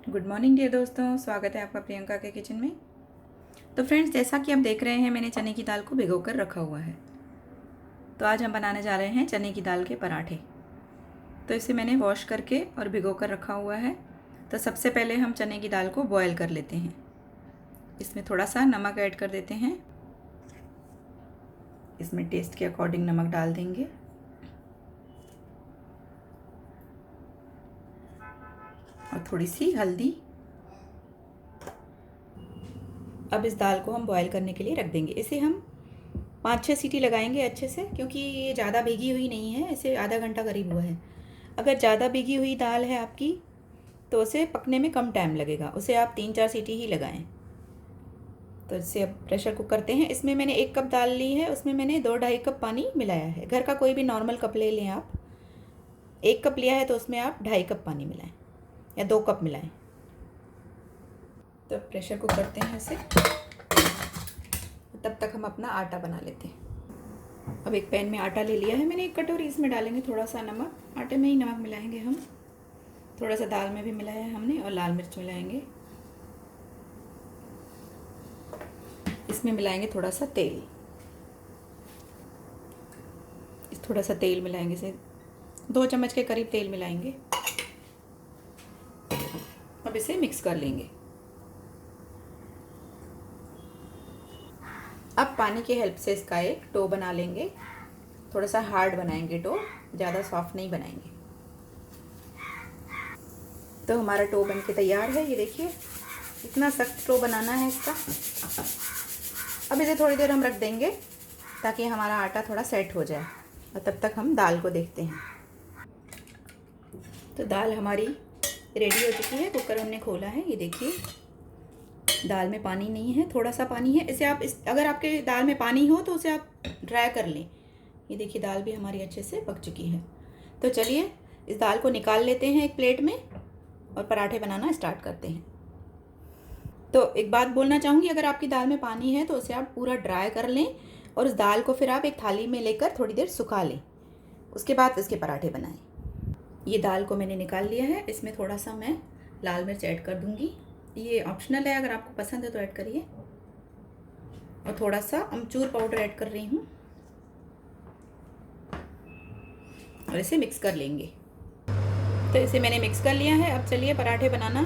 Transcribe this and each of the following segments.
Good morning dear दोस्तों, स्वागत है आपका प्रियंका के किचन में। तो फ्रेंड्स, जैसा कि आप देख रहे हैं, मैंने चने की दाल को भिगो कर रखा हुआ है। तो आज हम बनाने जा रहे हैं चने की दाल के पराठे। तो इसे मैंने वॉश करके और भिगो कर रखा हुआ है। तो सबसे पहले हम चने की दाल को बॉयल कर लेते हैं। इसमें थोड़ा सा नमक ऐड कर देते हैं। इसमें टेस्ट के अकॉर्डिंग नमक डाल देंगे। और थोड़ी सी हल्दी। अब इस दाल को हम बॉयल करने के लिए रख देंगे। इसे हम 5-6 सीटी लगाएंगे अच्छे से, क्योंकि ये ज़्यादा भीगी हुई नहीं है। इसे आधा घंटा करीब हुआ है। अगर ज़्यादा भीगी हुई दाल है आपकी तो उसे पकने में कम टाइम लगेगा। उसे आप 3-4 सीटी ही लगाएं। तो इसे अब प्रेशर कुक करते हैं। इसमें मैंने 1 कप दाल ली है, उसमें मैंने 2-2.5 कप पानी मिलाया है। घर का कोई भी नॉर्मल कप ले लें आप। 1 कप लिया है तो उसमें आप 2.5 कप पानी मिलाएं या 2 कप मिलाएं। तो प्रेशर कुक करते हैं इसे। तब तक हम अपना आटा बना लेते हैं। अब एक पैन में आटा ले लिया है मैंने 1 कटोरी। इसमें डालेंगे थोड़ा सा नमक। आटे में ही नमक मिलाएंगे हम। थोड़ा सा दाल में भी मिलाया है हमने, और लाल मिर्च मिलाएंगे। इसमें मिलाएंगे थोड़ा सा तेल। थोड़ा सा तेल मिलाएंगे, इसे 2 चम्मच के करीब तेल मिलाएंगे। अब इसे मिक्स कर लेंगे। अब पानी की हेल्प से इसका एक डो बना लेंगे। थोड़ा सा हार्ड बनाएंगे डो, ज़्यादा सॉफ्ट नहीं बनाएंगे। तो हमारा डो बनके तैयार है। ये देखिए, इतना सख्त डो बनाना है इसका। अब इसे थोड़ी देर हम रख देंगे ताकि हमारा आटा थोड़ा सेट हो जाए, और तब तक हम दाल को देखते हैं। तो दाल हमारी रेडी हो चुकी है। कुकर हमने खोला है। ये देखिए, दाल में पानी नहीं है, थोड़ा सा पानी है। इसे आप अगर आपके दाल में पानी हो तो उसे आप ड्राई कर लें। ये देखिए, दाल भी हमारी अच्छे से पक चुकी है। तो चलिए इस दाल को निकाल लेते हैं एक प्लेट में और पराठे बनाना स्टार्ट करते हैं। तो एक बात बोलना चाहूँगी, अगर आपकी दाल में पानी है तो उसे आप पूरा ड्राई कर लें, और उस दाल को फिर आप एक थाली में लेकर थोड़ी देर सुखा लें। उसके बाद इसके पराठे बनाएं। ये दाल को मैंने निकाल लिया है। इसमें थोड़ा सा मैं लाल मिर्च ऐड कर दूँगी। ये ऑप्शनल है, अगर आपको पसंद है तो ऐड करिए। और थोड़ा सा अमचूर पाउडर ऐड कर रही हूँ, और इसे मिक्स कर लेंगे। तो इसे मैंने मिक्स कर लिया है। अब चलिए पराठे बनाना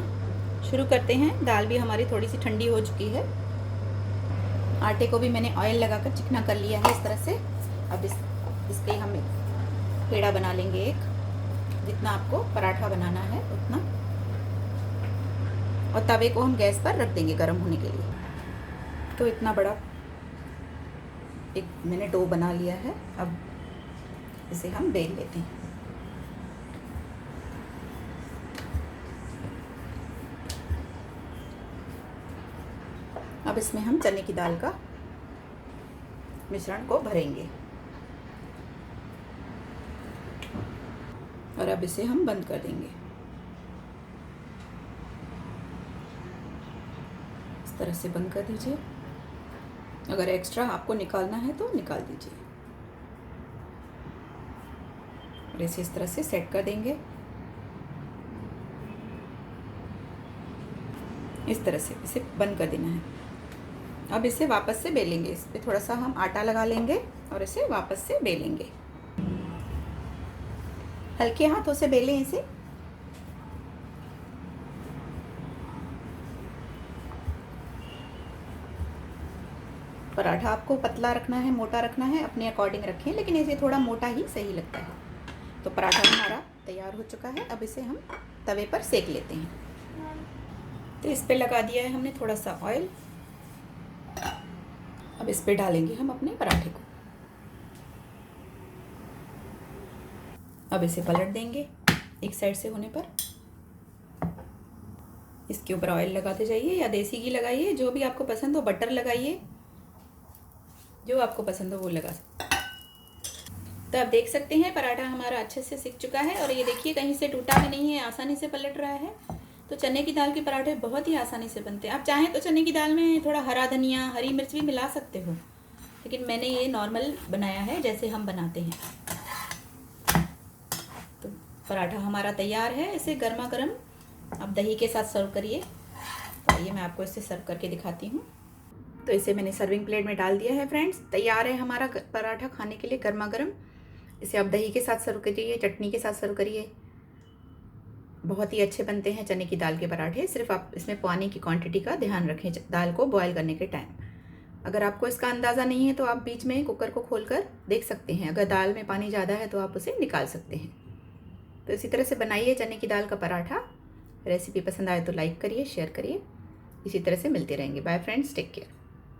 शुरू करते हैं। दाल भी हमारी थोड़ी सी ठंडी हो चुकी है। आटे को भी मैंने ऑयल लगाकर चिकना कर लिया है इस तरह से। अब इसके हम पेड़ा बना लेंगे एक, जितना आपको पराठा बनाना है उतना। और तवे को हम गैस पर रख देंगे गर्म होने के लिए। तो इतना बड़ा एक मैंने डो बना लिया है। अब इसे हम बेल लेते हैं। अब इसमें हम चने की दाल का मिश्रण को भरेंगे, और अब इसे हम बंद कर देंगे। इस तरह से बंद कर दीजिए। अगर एक्स्ट्रा आपको निकालना है तो निकाल दीजिए, और इसे इस तरह से सेट कर देंगे। इस तरह से इसे बंद कर देना है। अब इसे वापस से बेलेंगे। इस पर थोड़ा सा हम आटा लगा लेंगे और इसे वापस से बेलेंगे। हल्के हाथों से बेलें इसे। पराठा आपको पतला रखना है, मोटा रखना है, अपने अकॉर्डिंग रखें, लेकिन इसे थोड़ा मोटा ही सही लगता है। तो पराठा हमारा तैयार हो चुका है। अब इसे हम तवे पर सेक लेते हैं। तो इस पे लगा दिया है हमने थोड़ा सा ऑयल। अब इस पे डालेंगे हम अपने पराठे को। अब इसे पलट देंगे एक साइड से होने पर। इसके ऊपर ऑयल लगाते जाइए, या देसी घी लगाइए, जो भी आपको पसंद हो। बटर लगाइए, जो आपको पसंद हो वो लगा सकते। तो आप देख सकते हैं पराठा हमारा अच्छे से सिक चुका है। और ये देखिए, कहीं से टूटा भी नहीं है, आसानी से पलट रहा है। तो चने की दाल के पराठे बहुत ही आसानी से बनते हैं। आप चाहें तो चने की दाल में थोड़ा हरा धनिया, हरी मिर्च भी मिला सकते हो, लेकिन मैंने ये नॉर्मल बनाया है जैसे हम बनाते हैं। तो पराठा हमारा तैयार है। इसे गर्मा गर्म आप दही के साथ सर्व करिए। तो आइए मैं आपको इससे सर्व करके दिखाती हूँ। तो इसे मैंने सर्विंग प्लेट में डाल दिया है फ्रेंड्स। तैयार है हमारा पराठा खाने के लिए गर्मा गर्म। इसे आप दही के साथ सर्व करिए, चटनी के साथ सर्व करिए। बहुत ही अच्छे बनते हैं चने की दाल के पराठे। सिर्फ आप इसमें पानी की क्वांटिटी का ध्यान रखें दाल को बॉयल करने के टाइम। अगर आपको इसका अंदाज़ा नहीं है तो आप बीच में कुकर को खोलकर देख सकते हैं। अगर दाल में पानी ज़्यादा है तो आप उसे निकाल सकते हैं। तो इसी तरह से बनाइए चने की दाल का पराठा। रेसिपी पसंद आए तो लाइक करिए, शेयर करिए। इसी तरह से मिलते रहेंगे। Bye friends, take care.